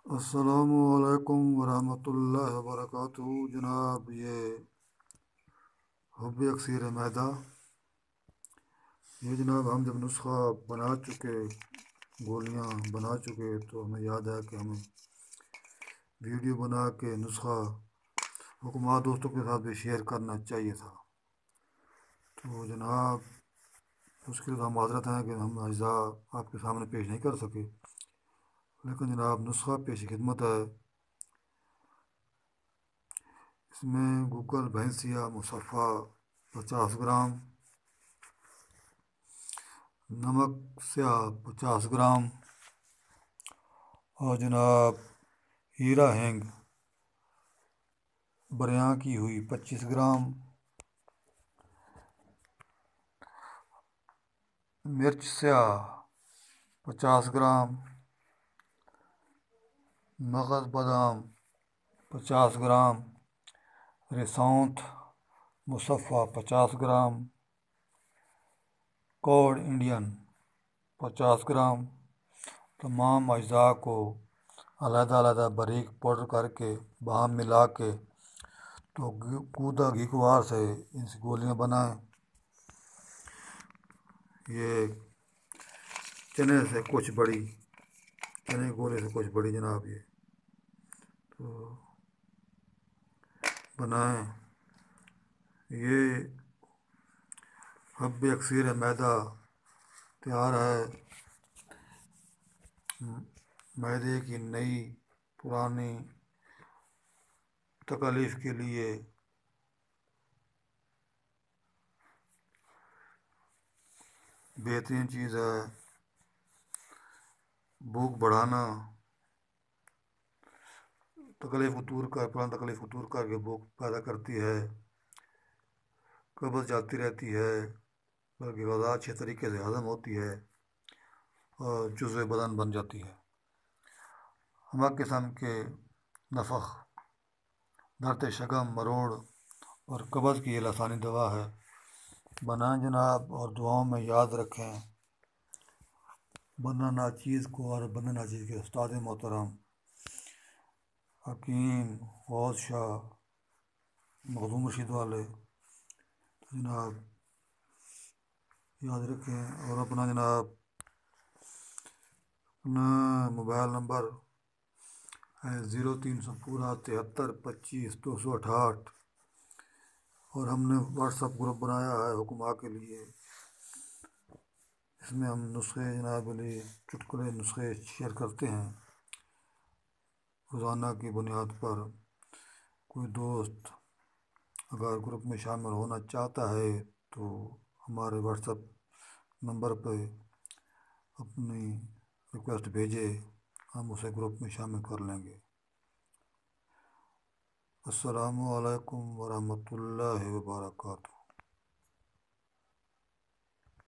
السلام علیکم ورحمۃ اللہ وبرکاتہ جناب۔ یہ حب اکثیر معدہ، یہ جناب ہم جب نسخہ بنا چکے، گولیاں بنا چکے، تو ہمیں یاد ہے کہ ہمیں ویڈیو بنا کے نسخہ حکومت دوستوں کے ساتھ بھی شیئر کرنا چاہیے تھا۔ تو جناب اس کے لیے ہم معذرت ہیں کہ ہم اجزاء آپ کے سامنے پیش نہیں کر سکے، لیکن جناب نسخہ پیش خدمت ہے۔ اس میں گوگل بھینسیا مصفا 50 گرام، نمک سیاہ 50 گرام، اور جناب ہیرا ہینگ بریاں کی ہوئی 25 گرام، مرچ سیاہ 50 گرام، مغز بادام 50 گرام، رسونت مصفا 50 گرام، کوڈ انڈین 50 گرام۔ تمام اجزاء کو علیحدہ علیحدہ باریک پاؤڈر کر کے باہم ملا کے تو گودا گھیکوار سے ان سے گولیاں بنائیں۔ یہ چنے سے کچھ بڑی، چنے گولے سے کچھ بڑی جناب، یہ تو بنائیں۔ یہ حب اکثیر معدہ تیار ہے۔ معدے کی نئی پرانی تکالیف کے لیے بہترین چیز ہے۔ بھوک بڑھانا، تکلیف کو دور کر، پرانی تکلیف کو دور کر کے بھوک پیدا کرتی ہے، قبض جاتی رہتی ہے، بلکہ غذا اچھے طریقے سے ہضم ہوتی ہے اور جزو بدن بن جاتی ہے۔ ہم قسم کے نفخ، درد شکم، مروڑ اور قبض کی یہ لسانی دوا ہے۔ بنائیں جناب اور دعاؤں میں یاد رکھیں بننا ناچیز کو اور بننا ناچیز کے استاد محترم حکیم غوث شاہ مخدوم رشید والے، جناب یاد رکھیں۔ اور اپنا جناب اپنا موبائل نمبر ہے 0300 73 25 268، اور ہم نے واٹس ایپ گروپ بنایا ہے حکماں کے لیے۔ اس میں ہم نسخے جناب علی چٹکلے نسخے شیئر کرتے ہیں روزانہ کی بنیاد پر۔ کوئی دوست اگر گروپ میں شامل ہونا چاہتا ہے تو ہمارے واٹس ایپ نمبر پہ اپنی ریکویسٹ بھیجے، ہم اسے گروپ میں شامل کر لیں گے۔ السلام علیکم ورحمۃ اللہ وبرکاتہ۔